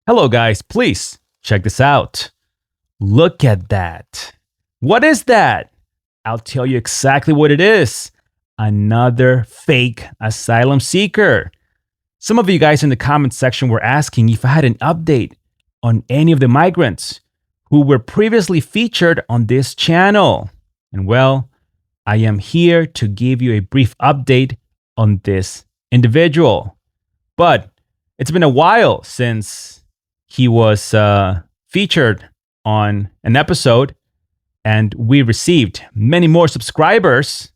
Hello, guys. Please check this out. Look at that. What is that? I'll tell you exactly what it is. Another fake asylum seeker. Some of you guys in the comment section were asking if I had an update on any of the migrants who were previously featured on this channel. And well, I am here to give you a brief update on this individual. But it's been a while since he was featured on an episode, and we received many more subscribers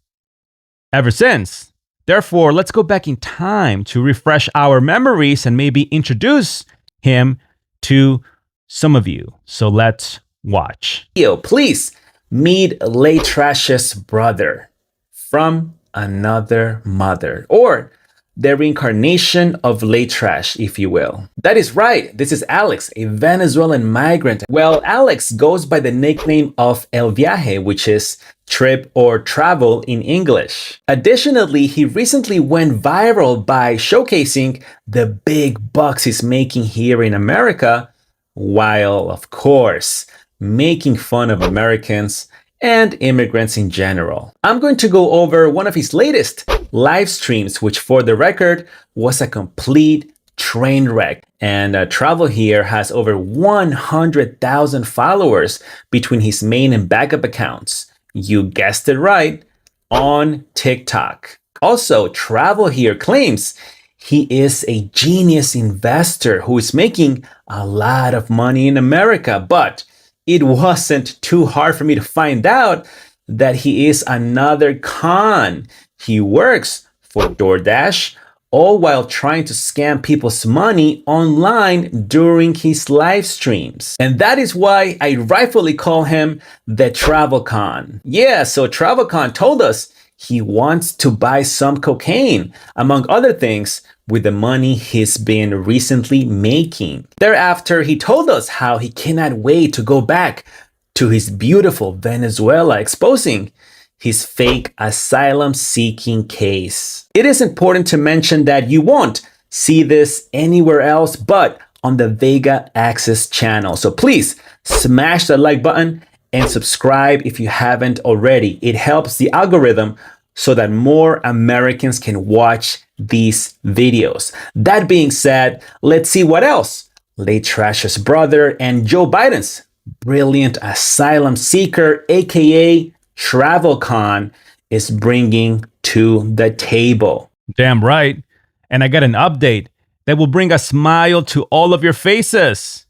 ever since. Therefore, let's go back in time to refresh our memories and maybe introduce him to some of you. So let's watch. Please meet Leito's brother from another mother, or the reincarnation of Leito, if you will. That is right, this is Alex, a Venezuelan migrant. Well, Alex goes by the nickname of El Viaje, which is trip or travel in English. Additionally, he recently went viral by showcasing the big bucks he's making here in America, while, of course, making fun of Americans and immigrants in general. I'm going to go over one of his latest live streams, which for the record was a complete train wreck. And Travel here has over 100,000 followers between his main and backup accounts. You guessed it right, on TikTok. Also, Travel here claims he is a genius investor who is making a lot of money in America, but it wasn't too hard for me to find out that he is another con. He works for DoorDash, all while trying to scam people's money online during his live streams. And that is why I rightfully call him the Travel Con. Yeah, so Travel Con told us he wants to buy some cocaine, among other things, with the money he's been recently making. Thereafter, he told us how he cannot wait to go back to his beautiful Venezuela, exposing his fake asylum-seeking case. It is important to mention that you won't see this anywhere else but on the Vega Axis channel. So please smash the like button and subscribe if you haven't already. It helps the algorithm so that more Americans can watch these videos. That being said, let's see what else Leito's brother and Joe Biden's brilliant asylum seeker, aka Travel Con, is bringing to the table. Damn right. And I got an update that will bring a smile to all of your faces.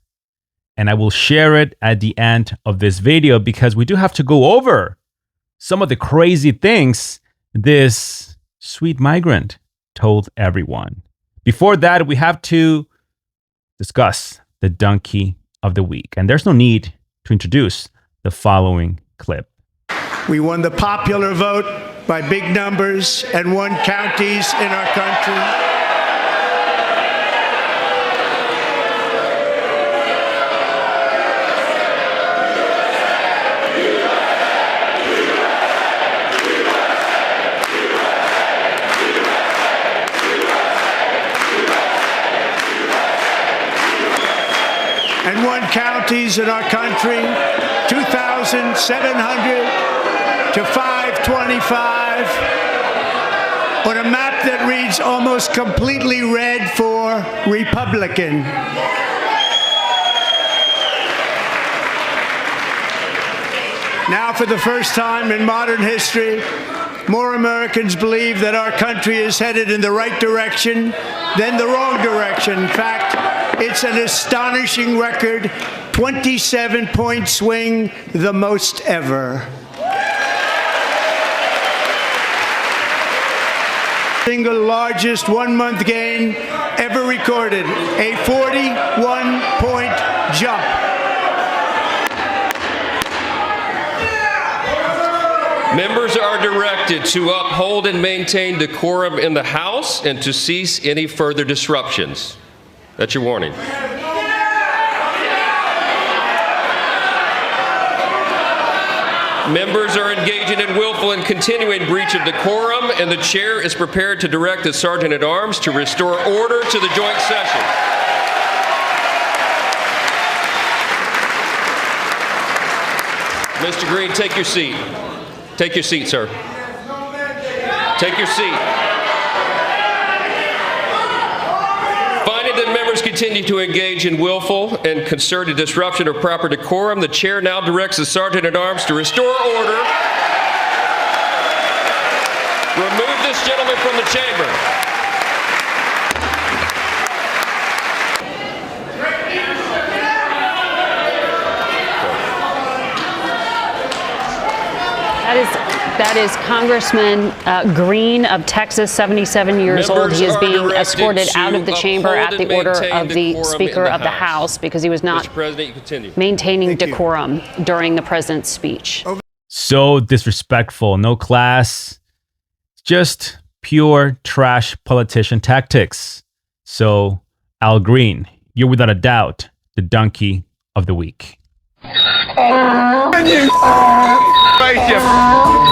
And I will share it at the end of this video because we do have to go over some of the crazy things this sweet migrant told everyone. Before that, we have to discuss the donkey of the week. And there's no need to introduce the following clip. We won the popular vote by big numbers and won counties in our country. And won counties in our country, 2,700 to 525, on a map that reads almost completely red for Republican. Now, for the first time in modern history, more Americans believe that our country is headed in the right direction than the wrong direction. In fact, it's an astonishing record, 27-point swing, the most ever. Single largest one-month gain ever recorded, a 41-point jump. Members are directed to uphold and maintain decorum in the House and to cease any further disruptions. That's your warning. Members are engaging in willful and continuing breach of decorum, and the chair is prepared to direct the Sergeant-at-Arms to restore order to the joint session. Mr. Green, take your seat. Take your seat, sir. Take your seat. Finding that members continue to engage in willful and concerted disruption of proper decorum, the chair now directs the Sergeant-at-Arms to restore order. Remove this gentleman from the chamber. That is Congressman Green of Texas, 77 years old. He is being escorted out of the chamber at the order of the Speaker of the House because he was not maintaining decorum during the president's speech. So disrespectful, no class, just pure trash politician tactics. So, Al Green, you're without a doubt the donkey of the week.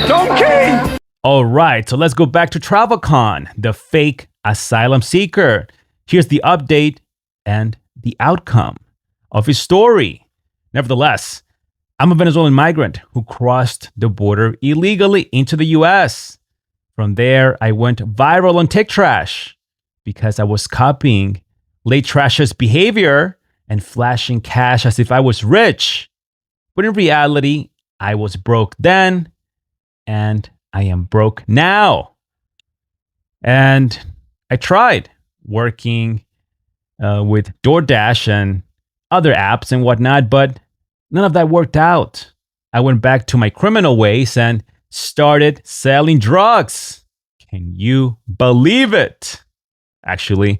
Donkey! All right, so let's go back to TravelCon, the fake asylum seeker. Here's the update and the outcome of his story. Nevertheless, I'm a Venezuelan migrant who crossed the border illegally into the US. From there, I went viral on TikTrash because I was copying Late Trash's behavior and flashing cash as if I was rich. But in reality, I was broke then, and I am broke now. And I tried working with DoorDash and other apps and whatnot, but none of that worked out. I went back to my criminal ways and started selling drugs. Can you believe it? Actually,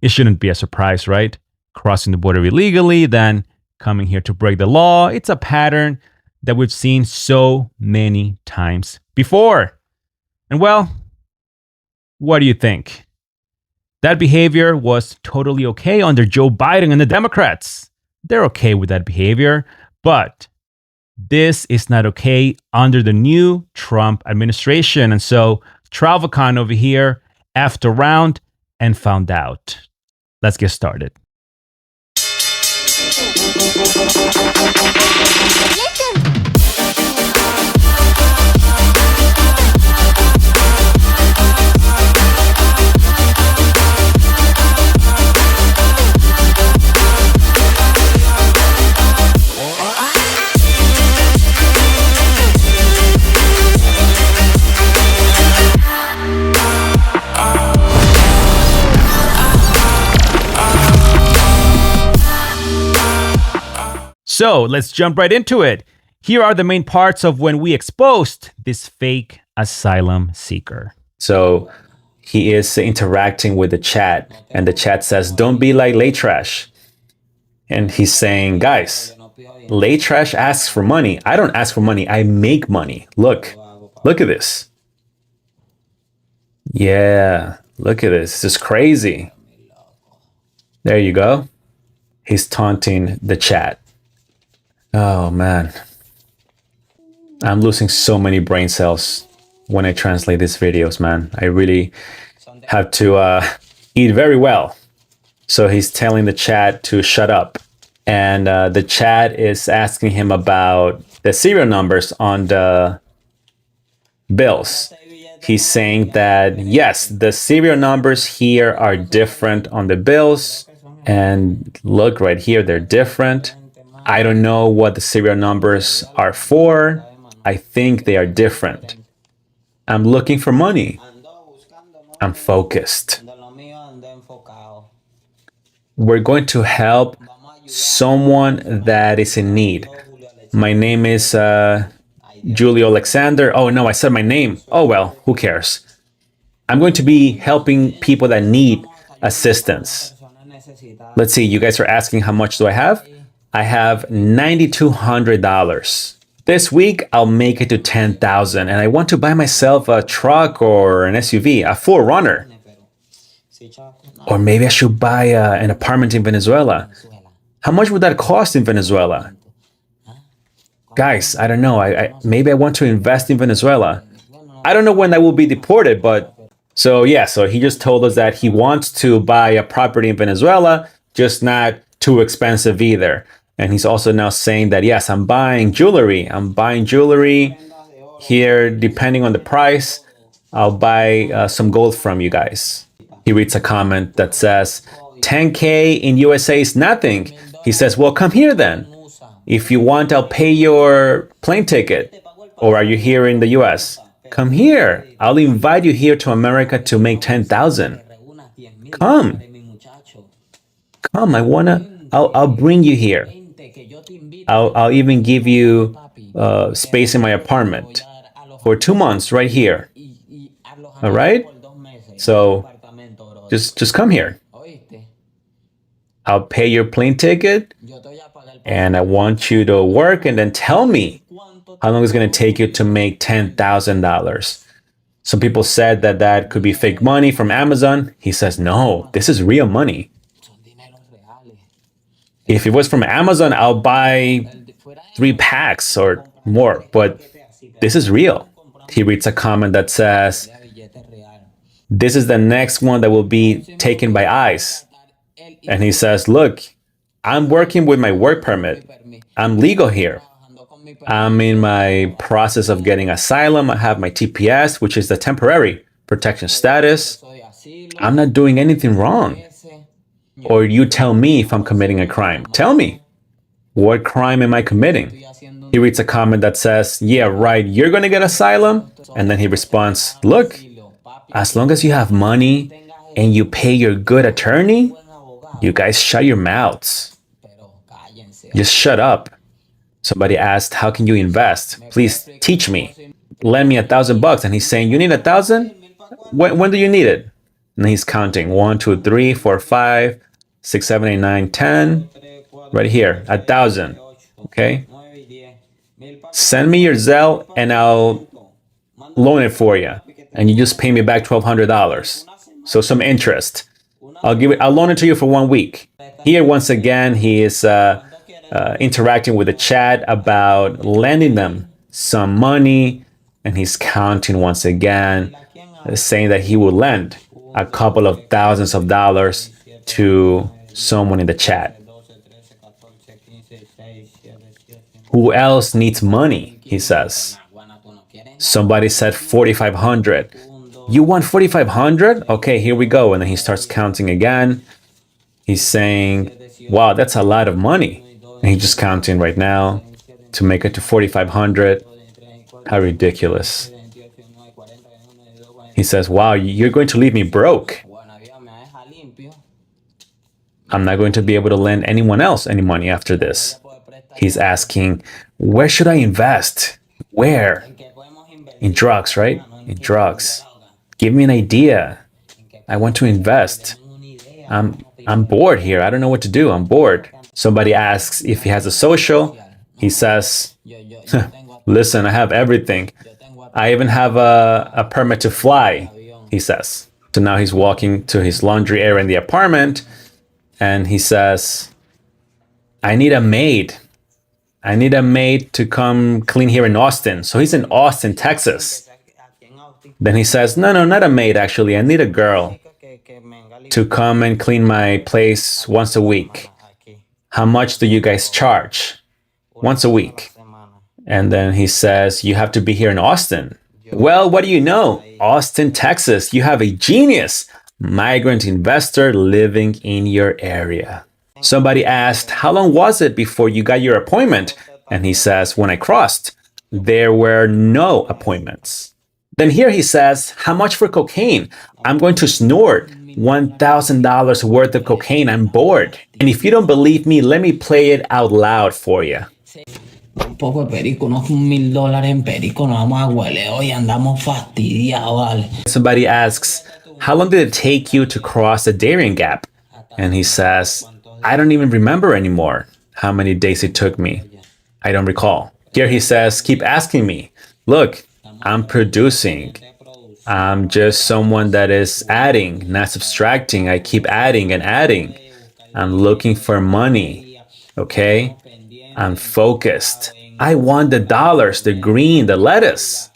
it shouldn't be a surprise, right? Crossing the border illegally, then coming here to break the law. It's a pattern that we've seen so many times before. And well, what do you think? That behavior was totally okay under Joe Biden and the Democrats. They're okay with that behavior, but this is not okay under the new Trump administration. And so TravelCon over here effed around and found out. Let's get started. So let's jump right into it. Here are the main parts of when we exposed this fake asylum seeker. So he is interacting with the chat, and the chat says, "Don't be like Late Trash." And he's saying, guys, Late Trash asks for money. I don't ask for money. I make money. Look at this. Yeah, look at this. This is crazy. There you go. He's taunting the chat. Oh, man. I'm losing so many brain cells when I translate these videos, man. I really have to eat very well. So he's telling the chat to shut up. And the chat is asking him about the serial numbers on the bills. He's saying that, yes, the serial numbers here are different on the bills. And look right here, they're different. I don't know what the serial numbers are for. I think they are different. I'm looking for money. I'm focused. We're going to help someone that is in need. My name is Julio Alexander. Oh no, I said my name. Oh well, who cares? I'm going to be helping people that need assistance. Let's see, you guys are asking how much do I have? I have $9,200. This week, I'll make it to $10,000, and I want to buy myself a truck or an SUV, a 4Runner. Or maybe I should buy an apartment in Venezuela. How much would that cost in Venezuela? Guys, I don't know. Maybe I want to invest in Venezuela. I don't know when I will be deported, but... So he just told us that he wants to buy a property in Venezuela, just not too expensive either. And he's also now saying that, yes, I'm buying jewelry. I'm buying jewelry here, depending on the price. I'll buy some gold from you guys. He reads a comment that says, 10K in USA is nothing. He says, well, come here then. If you want, I'll pay your plane ticket. Or are you here in the US? Come here. I'll invite you here to America to make 10,000. Come. Come, I'll bring you here. I'll even give you space in my apartment for 2 months right here. All right? So just come here. I'll pay your plane ticket, and I want you to work and then tell me how long it's going to take you to make $10,000. Some people said that that could be fake money from Amazon. He says, no, this is real money. If it was from Amazon, I'll buy 3 packs or more, but this is real. He reads a comment that says, this is the next one that will be taken by ICE. And he says, look, I'm working with my work permit. I'm legal here. I'm in my process of getting asylum. I have my TPS, which is the temporary protection status. I'm not doing anything wrong. Or you tell me if I'm committing a crime. Tell me. What crime am I committing? He reads a comment that says, yeah, right, you're going to get asylum? And then he responds, look, as long as you have money and you pay your good attorney, you guys shut your mouths. Just shut up. Somebody asked, how can you invest? Please teach me. Lend me $1,000. And he's saying, you need 1,000? When do you need it? And he's counting 1, 2, 3, 4, 5, 6, 7, 8, 9, 10. Right here, 1,000. Okay? Send me your Zelle and I'll loan it for you. And you just pay me back $1,200. So some interest. I'll loan it to you for 1 week. Here, once again, he is interacting with the chat about lending them some money. And he's counting once again, saying that he will lend a couple of thousands of dollars to someone in the chat. Who else needs money? He says. Somebody said 4,500. You want 4,500? Okay, here we go. And then he starts counting again. He's saying, wow, that's a lot of money. And he's just counting right now to make it to 4,500. How ridiculous. He says, wow, you're going to leave me broke. I'm not going to be able to lend anyone else any money after this. He's asking, where should I invest? Where? In drugs, right? In drugs. Give me an idea. I want to invest. I'm bored here. I don't know what to do. I'm bored. Somebody asks if he has a social. He says, listen, I have everything. I even have a permit to fly, he says. So now he's walking to his laundry area in the apartment, and he says, I need a maid. I need a maid to come clean here in Austin. So he's in Austin, Texas. Then he says, no, not a maid, actually. I need a girl to come and clean my place once a week. How much do you guys charge? Once a week. And then he says, you have to be here in Austin. Well, what do you know? Austin, Texas, you have a genius migrant investor living in your area. Somebody asked, how long was it before you got your appointment? And he says, when I crossed, there were no appointments. Then here he says, how much for cocaine? I'm going to snort $1,000 worth of cocaine. I'm bored. And if you don't believe me, let me play it out loud for you. Un poco de perico, unos $1,000 en perico, nos vamos a huele, hoy andamos fastidiados, vale. Somebody asks, how long did it take you to cross the Darien Gap? And he says, I don't even remember anymore how many days it took me. I don't recall. Here he says, keep asking me. Look, I'm producing. I'm just someone that is adding, not subtracting. I keep adding and adding. I'm looking for money, okay? I'm focused. I want the dollars, the green, the lettuce.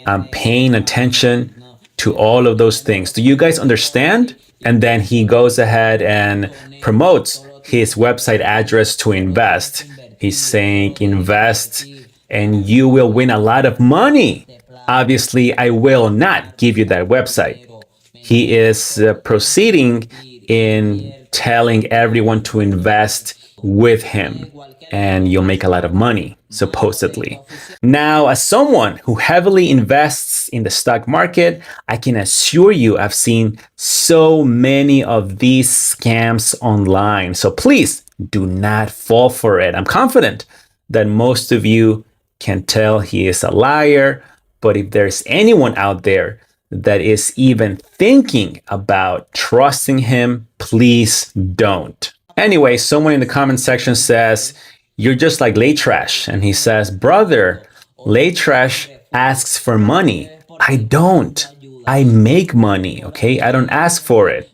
I'm paying attention to all of those things. Do you guys understand? And then he goes ahead and promotes his website address to invest. He's saying invest and you will win a lot of money. Obviously, I will not give you that website. He is proceeding in telling everyone to invest with him and you'll make a lot of money, supposedly. Now, as someone who heavily invests in the stock market, I can assure you I've seen so many of these scams online. So please do not fall for it. I'm confident that most of you can tell he is a liar, but if there's anyone out there that is even thinking about trusting him, please don't. Anyway, someone in the comment section says, you're just like Late Trash. And he says, brother, Late Trash asks for money. I don't. I make money, okay? I don't ask for it.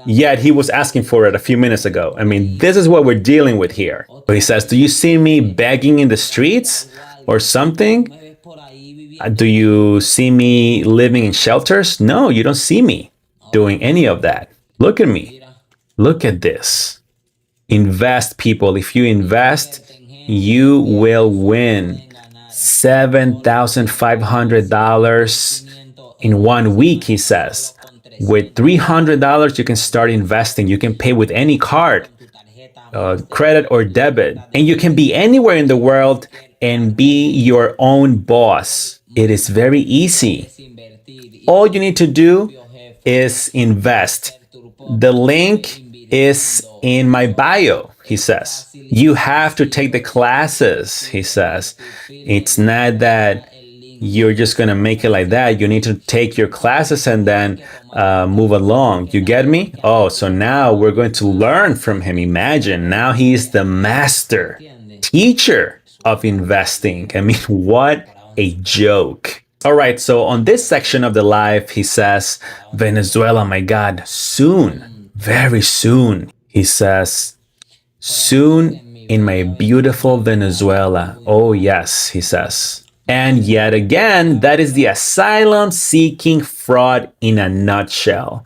Yet he was asking for it a few minutes ago. I mean, this is what we're dealing with here. But he says, do you see me begging in the streets or something? Do you see me living in shelters? No, you don't see me doing any of that. Look at me. Look at this. Invest, people. If you invest, you will win $7,500 in 1 week, he says. With $300, you can start investing. You can pay with any card, credit or debit. And you can be anywhere in the world and be your own boss. It is very easy. All you need to do is invest. The link is in my bio, he says. You have to take the classes, he says. It's not that you're just going to make it like that. You need to take your classes and then move along. You get me? Oh, so now we're going to learn from him. Imagine, now he's the master teacher of investing. I mean, what a joke. All right, so on this section of the live, he says, Venezuela, my God, soon, very soon. He says, soon in my beautiful Venezuela. Oh, yes, he says. And yet again, that is the asylum-seeking fraud in a nutshell.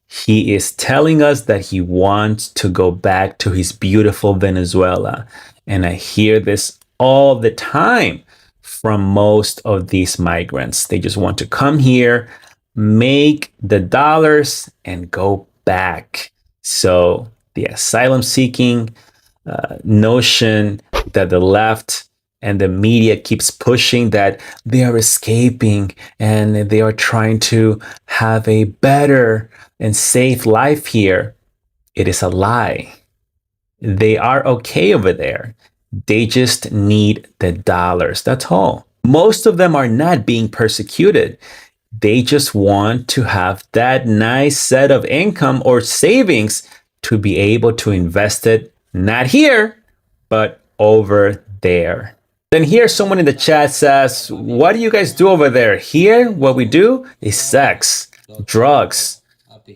He is telling us that he wants to go back to his beautiful Venezuela. And I hear this all the time from most of these migrants. They just want to come here, make the dollars, and go back. So the asylum-seeking notion that the left and the media keeps pushing that they are escaping and they are trying to have a better and safe life here, it is a lie. They are okay over there. They just need the dollars. That's all. Most of them are not being persecuted. They just want to have that nice set of income or savings to be able to invest it, not here, but over there. Then here someone in the chat says, what do you guys do over there? Here, what we do is sex, drugs,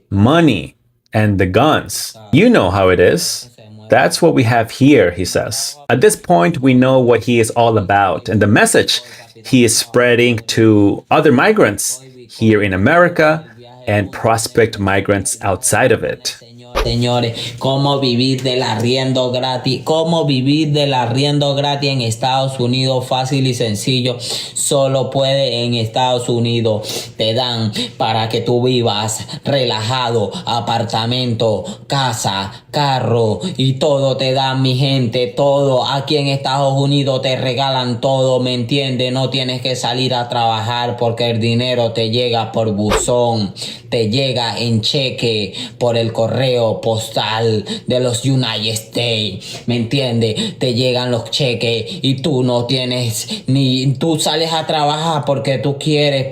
money, and the guns. You know how it is. That's what we have here, he says. At this point, we know what he is all about and the message he is spreading to other migrants here in America and prospect migrants outside of it. Señores, cómo vivir del arriendo gratis, cómo vivir del arriendo gratis en Estados Unidos, fácil y sencillo, solo puede en Estados Unidos, te dan para que tú vivas relajado, apartamento, casa, carro y todo te dan, mi gente, todo, aquí en Estados Unidos te regalan todo, ¿me entiendes? No tienes que salir a trabajar porque el dinero te llega por buzón, te llega en cheque, por el correo postal de los United States, ¿me entiendes? Te llegan los cheques y tú no tienes ni, tú sales a trabajar porque quieres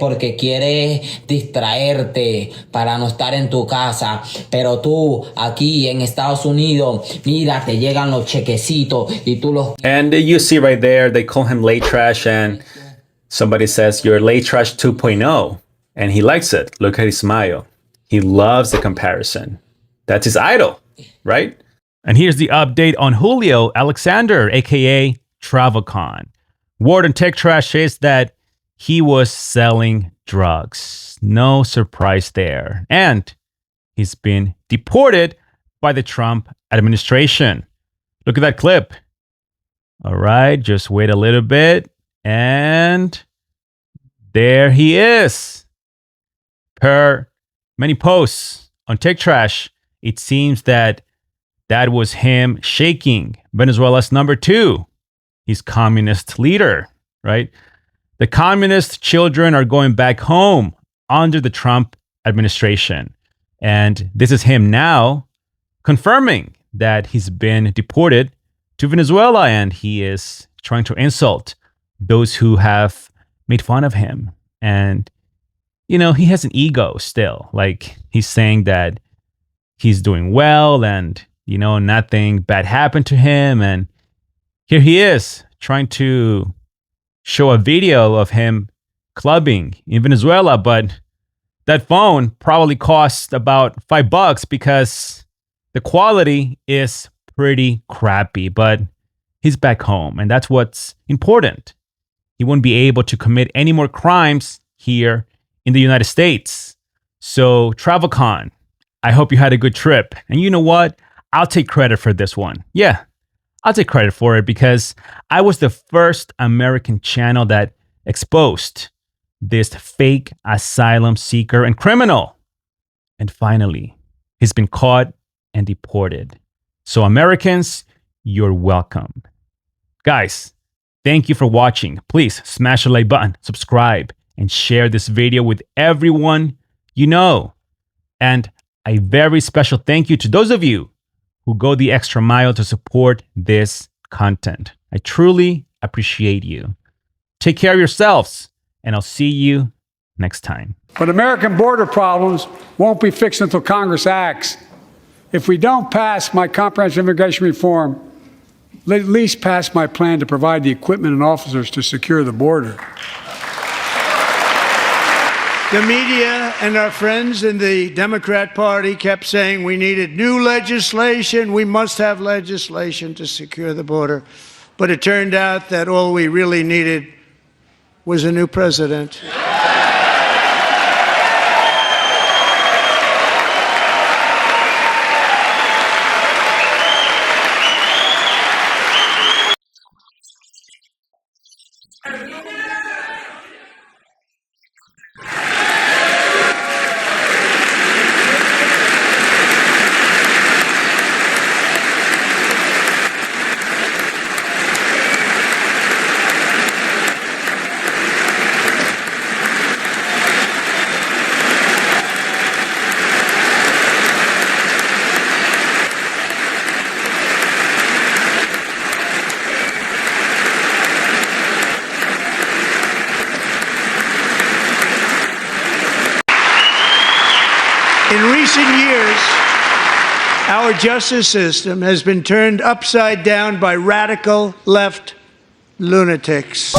distraerte para no estar en tu casa, pero tú aquí en Estados Unidos, mira, te llegan los chequecitos y tú los... And you see right there, they call him Late Trash and somebody says, you're Late Trash 2.0 and he likes it. Look at his smile. He loves the comparison. That's his idol, right? And here's the update on Julio Alexander, aka TravelCon. Word on Tech Trash is that he was selling drugs. No surprise there. And he's been deported by the Trump administration. Look at that clip. All right, just wait a little bit. And there he is. Per many posts on TikTrash, it seems that was him shaking Venezuela's number 2, his communist leader, right? The communist children are going back home under the Trump administration. And this is him now confirming that he's been deported to Venezuela, and he is trying to insult those who have made fun of him. And, you know, he has an ego still. Like, he's saying that he's doing well and, you know, nothing bad happened to him. And here he is trying to show a video of him clubbing in Venezuela, but that phone probably cost about $5 because the quality is pretty crappy, but he's back home, and that's what's important. He won't be able to commit any more crimes here in the United States. So, TravelCon, I hope you had a good trip. And you know what? I'll take credit for this one. Yeah, I'll take credit for it because I was the first American channel that exposed this fake asylum seeker and criminal. And finally, he's been caught and deported. So Americans, you're welcome. Guys, thank you for watching. Please smash the like button, subscribe, and share this video with everyone you know. And a very special thank you to those of you who go the extra mile to support this content. I truly appreciate you. Take care of yourselves, and I'll see you next time. But American border problems won't be fixed until Congress acts. If we don't pass my comprehensive immigration reform, at least pass my plan to provide the equipment and officers to secure the border. The media and our friends in the Democrat Party kept saying we needed new legislation. We must have legislation to secure the border. But it turned out that all we really needed was a new president. In recent years, our justice system has been turned upside down by radical left lunatics.